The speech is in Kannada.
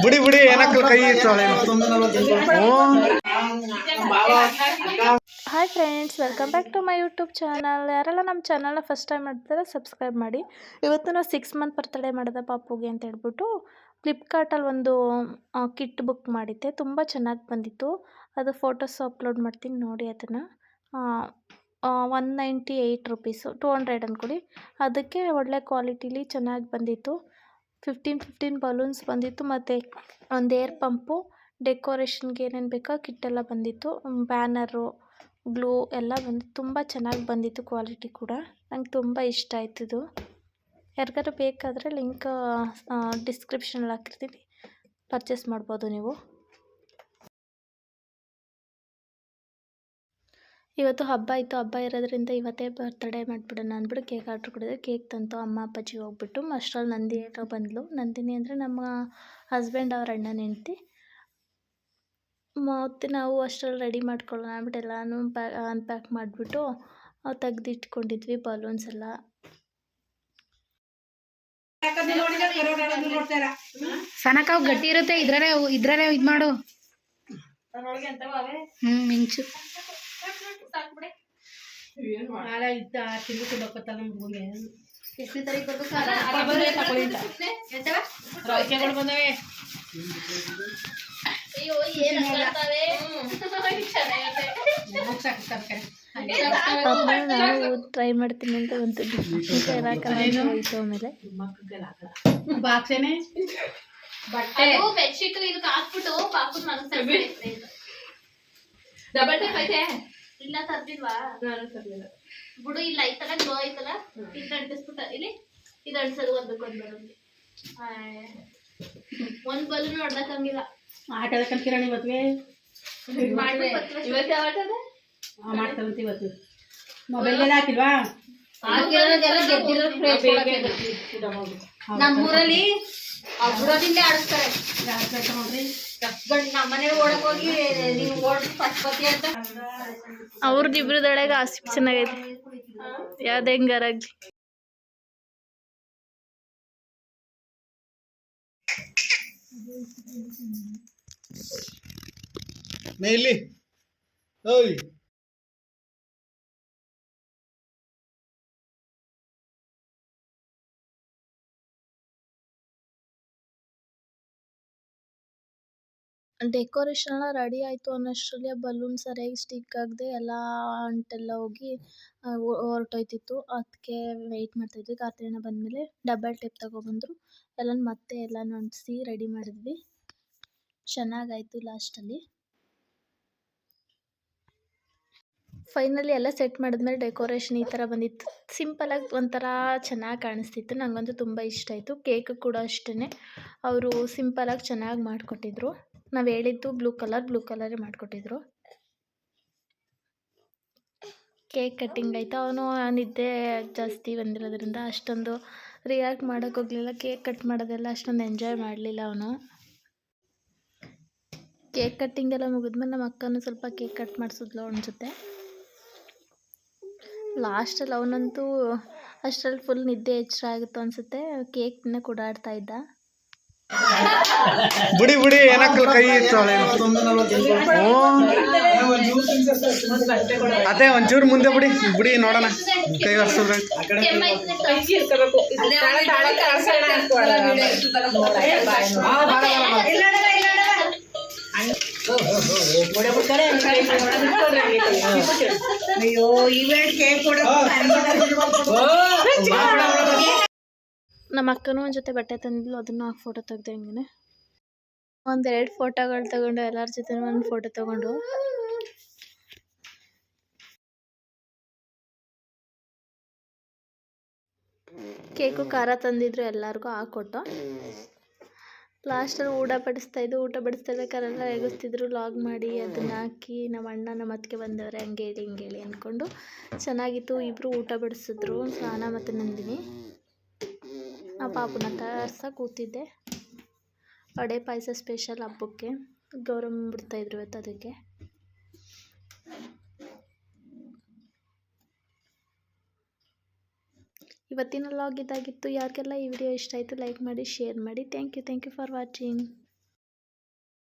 ಬುಡಿ ಬುಡಿ ಏನಕ್ಕೆ ಕೈ ಇರ್ತಾಳೆ. Hi friends, welcome back to my YouTube channel. ಯಾರೆಲ್ಲ ನಮ್ಮ ಚಾನಲ್ನ ಫಸ್ಟ್ ಟೈಮ್ ಮಾಡ್ತಾರೆ ಸಬ್ಸ್ಕ್ರೈಬ್ ಮಾಡಿ. ಇವತ್ತು ನಾವು 6 ಮಂತ್ ಬರ್ತಡೇ ಮಾಡಿದೆ ಪಾಪುಗೆ ಅಂತ ಹೇಳ್ಬಿಟ್ಟು ಫ್ಲಿಪ್ಕಾರ್ಟಲ್ಲಿ ಒಂದು ಕಿಟ್ ಬುಕ್ ಮಾಡಿದ್ದೆ. ತುಂಬ ಚೆನ್ನಾಗಿ ಬಂದಿತ್ತು. ಅದು ಫೋಟೋಸ್ ಅಪ್ಲೋಡ್ ಮಾಡ್ತೀನಿ ನೋಡಿ. ಅದನ್ನು 198 ರುಪೀಸು, 200 ಅಂದ್ಕೊಳ್ಳಿ. ಅದಕ್ಕೆ ಒಳ್ಳೆ ಕ್ವಾಲಿಟಿಲಿ ಚೆನ್ನಾಗಿ ಬಂದಿತ್ತು. 15 ಬಲೂನ್ಸ್ ಬಂದಿತ್ತು ಮತ್ತು ಒಂದು ಏರ್ ಪಂಪು, ಡೆಕೋರೇಷನ್ಗೆ ಏನೇನು ಬೇಕೋ ಕಿಟ್ಟೆಲ್ಲ ಬಂದಿತ್ತು. ಬ್ಯಾನರು, ಗ್ಲೂ ಎಲ್ಲ ಬಂದಿತ್ತು. ತುಂಬ ಚೆನ್ನಾಗಿ ಬಂದಿತ್ತು ಕ್ವಾಲಿಟಿ ಕೂಡ. ನಂಗೆ ತುಂಬ ಇಷ್ಟ ಆಯ್ತಿದ್ದು. ಯಾರಿಗಾರು ಬೇಕಾದರೆ ಲಿಂಕ್ ಡಿಸ್ಕ್ರಿಪ್ಷನಲ್ಲಿ ಹಾಕಿರ್ತೀನಿ, ಪರ್ಚೇಸ್ ಮಾಡ್ಬೋದು ನೀವು. ಇವತ್ತು ಹಬ್ಬ ಇತ್ತು. ಹಬ್ಬ ಇರೋದ್ರಿಂದ ಇವತ್ತೇ ಬರ್ತಡೇ ಮಾಡಿಬಿಡೋಣ ಅಂದ್ಬಿಟ್ಟು ಕೇಕ್ ಆರ್ಡ್ರ್ ಕೊಡಿದೆ. ಕೇಕ್ ತಂತು ಅಮ್ಮ ಅಪ್ಪಾಜಿ ಹೋಗ್ಬಿಟ್ಟು. ಅಷ್ಟರಲ್ಲಿ ನಂದಿನಿ ಬಂದಳು. ನಂದಿನಿ ಅಂದರೆ ನಮ್ಮ ಹಸ್ಬೆಂಡ್ ಅವ್ರ ಅಣ್ಣನ ಹೆಂಡ್ತಿ. ಮತ್ತು ನಾವು ಅಷ್ಟರಲ್ಲಿ ರೆಡಿ ಮಾಡ್ಕೊಳ್ಳೋಣ ಅಂದ್ಬಿಟ್ಟು ಎಲ್ಲನೂ ಅನ್ಪ್ಯಾಕ್ ಮಾಡಿಬಿಟ್ಟು ತೆಗೆದಿಟ್ಕೊಂಡಿದ್ವಿ ಬಲೂನ್ಸ್ ಎಲ್ಲ. ಸನಕ ಗಟ್ಟಿ ಇರುತ್ತೆ. ಇದ್ರಲ್ಲೇ ಇದು ಮಾಡು. ಮಿಂಚು ನಾವು ಟ್ರೈ ಮಾಡ್ತೀನಿ ಅಂತ ಒಂದು ಹೋಯ್ತು. ಆಮೇಲೆ ಬೆಡ್ಶೀಟ್ ಇದಕ್ಕೆ ಹಾಕ್ಬಿಟ್ಟು ಪಾಪುನ್ ಮನಸ್ಸು ಡಬಲ್ ಟೇಪ್ ಐತೆ. ಇಲ್ಲ ತರ್ದಿಲ್ವಾ? ಬಿಡು, ಇಲ್ಲ ಐತಲ್ಲ, ಗ್ಲೋ ಐತಲ್ಲ, ಇದು ಅಂಟಿಸ್ಬಿಟ್ಟ. ಇಲ್ಲಿ ಇದು ಅಂಟಿಸೋದು ಒಂದಕ್ಕೆ ಒಂದು ಬಲೂನ್. ಒಂದ್ ಬಲೂನ್ ಹೊಡ್ದಕ್ಕಂಗಿಲ್ಲ. ಆಟ ಕಿರಣಿ ಇವತ್ತು ಇವತ್ತು ಯಾವ ಆಟ ಅದ ಮಾಡ್ತಾರಂತ. ಇವತ್ತು ಮೊಬೈಲ್ ಹಾಕಿಲ್ವಾ? ನಮ್ಮೂರಲ್ಲಿ ಬುಡದಿಂದ ಆಡಿಸ್ತಾರೆ. ನಮ್ಮನೆ ಓಡಕ್ ಹೋಗಿ ನೀವು ಓಡ್ ಪತ್ಪತಿ ಅಂತ ಅವ್ರದ್ದು ಇಬ್ರದೊಳಗೆ ಆಸಕ್ತಿ ಚೆನ್ನಾಗೈತೆ. ಯಾವ್ದು ಹೆಂಗಾರಾಗ್ಲಿ. ಇಲ್ಲಿ ಓಯ್ ಡೆಕೋರೇಷನ್ ಎಲ್ಲ ರೆಡಿ ಆಯಿತು ಅನ್ನೋಷ್ಟರಲ್ಲಿ ಬಲೂನ್ ಸರಿಯಾಗಿ ಸ್ಟಿಕ್ ಆಗದೆ ಎಲ್ಲ ಅಂಟೆಲ್ಲ ಹೋಗಿ ಹೊರಟೋಯ್ತಿತ್ತು. ಅದಕ್ಕೆ ವೆಯ್ಟ್ ಮಾಡ್ತಾಯಿದ್ವಿ. ಕಾರ್ತಿಕಣ್ಣ ಬಂದಮೇಲೆ ಡಬಲ್ ಟೇಪ್ ತಗೊಬಂದರು. ಮತ್ತೆ ಎಲ್ಲನೂ ಅಂಟಿಸಿ ರೆಡಿ ಮಾಡಿದ್ವಿ. ಚೆನ್ನಾಗಾಯಿತು. ಲಾಸ್ಟಲ್ಲಿ ಫೈನಲಿ ಎಲ್ಲ ಸೆಟ್ ಮಾಡಿದ್ಮೇಲೆ ಡೆಕೋರೇಷನ್ ಈ ಥರ ಬಂದಿತ್ತು. ಸಿಂಪಲಾಗಿ ಒಂಥರ ಚೆನ್ನಾಗಿ ಕಾಣಿಸ್ತಿತ್ತು. ನನಗಂತೂ ತುಂಬ ಇಷ್ಟ ಆಯಿತು. ಕೇಕ್ ಕೂಡ ಅಷ್ಟೇ, ಅವರು ಸಿಂಪಲಾಗಿ ಚೆನ್ನಾಗಿ ಮಾಡಿಕೊಟ್ಟಿದ್ರು. ನಾವು ಹೇಳಿದ್ದು ಬ್ಲೂ ಕಲರೇ ಮಾಡಿಕೊಟ್ಟಿದ್ರು. ಕೇಕ್ ಕಟ್ಟಿಂಗ್ ಆಯಿತು. ಅವನು ನಿದ್ದೆ ಜಾಸ್ತಿ ಬಂದಿರೋದ್ರಿಂದ ಅಷ್ಟೊಂದು ರಿಯಾಕ್ಟ್ ಮಾಡೋಕ್ಕೋಗಲಿಲ್ಲ. ಕೇಕ್ ಕಟ್ ಮಾಡೋದೆಲ್ಲ ಅಷ್ಟೊಂದು ಎಂಜಾಯ್ ಮಾಡಲಿಲ್ಲ ಅವನು. ಕೇಕ್ ಕಟ್ಟಿಂಗ್ ಎಲ್ಲ ಮುಗಿದ್ಮೇಲೆ ನಮ್ಮ ಅಕ್ಕನೂ ಸ್ವಲ್ಪ ಕೇಕ್ ಕಟ್ ಮಾಡಿಸಿದ್ಲು ಅವನ ಜೊತೆ. ಲಾಸ್ಟಲ್ಲಿ ಅವನಂತೂ ಅಷ್ಟರಲ್ಲಿ ಫುಲ್ ನಿದ್ದೆ ಎಚ್ಚರ ಆಗುತ್ತೋ ಅನಿಸುತ್ತೆ. ಕೇಕ್ನ ಕೂಡಾಡ್ತಾ ಇದ್ದ. ಬುಡಿ ಬುಡಿ ಏನಕ್ಕೆ ಕೈ ಇರ್ತಾಳೆ. ಅದೇ ಒಂಚೂರು ಮುಂದೆ ಬುಡಿ ಬುಡಿ ನೋಡೋಣ ಕೈ ಒರ್ಸಿದ್ರೆ. ಅಯ್ಯೋ ನಮ್ಮ ಅಕ್ಕನೂ ಒಂದು ಜೊತೆ ಬಟ್ಟೆ ತಂದಿದ್ಲು. ಅದನ್ನು ಫೋಟೋ ತೆಗ್ದೆ. ಹಂಗೆ ಒಂದೆರಡು ಫೋಟೋಗಳು ತಗೊಂಡು ಎಲ್ಲರ ಜೊತೆ ಒಂದು ಫೋಟೋ ತಗೊಂಡು ಕೇಕು ಖಾರ ತಂದಿದ್ರು. ಎಲ್ಲರಿಗೂ ಹಾಕ್ಕೊಟ್ಟು ಲಾಸ್ಟಲ್ಲಿ ಊಟ ಬಡಿಸ್ತಿರ್ಬೇಕಾರೆಲ್ಲ ಎಗಿಸ್ತಿದ್ರು. ಲಾಗ್ ಮಾಡಿ ಅದನ್ನ ಹಾಕಿ ನಮ್ಮ ಅಣ್ಣ ನಮ್ಮ ಅತ್ತಿಗೆ ಬಂದವ್ರೆ ಹಂಗೆ ಹೇಳಿ ಹಿಂಗೆ ಹೇಳಿ ಅಂದ್ಕೊಂಡು ಚೆನ್ನಾಗಿತ್ತು. ಇಬ್ಬರು ಊಟ ಬಡಿಸಿದ್ರು, ಸ್ನಾನ ಮತ್ತು ನಂದಿನಿ. ಆ ಪಾಪುನ ತರ್ಸ ಕೂತಿದ್ದೆ. ವಡೆ ಪಾಯಸ ಸ್ಪೆಷಲ್ ಹಬ್ಬಕ್ಕೆ ಗೌರಮ್ಮ ಬಿಡ್ತಾಯಿದ್ರು ಇವತ್ತು. ಅದಕ್ಕೆ ಇವತ್ತಿನ ಲಾಗ್ ಇದಾಗಿತ್ತು. ಯಾರಿಗೆಲ್ಲ ಈ ವಿಡಿಯೋ ಇಷ್ಟ ಆಯಿತು ಲೈಕ್ ಮಾಡಿ, ಶೇರ್ ಮಾಡಿ. Thank you for watching.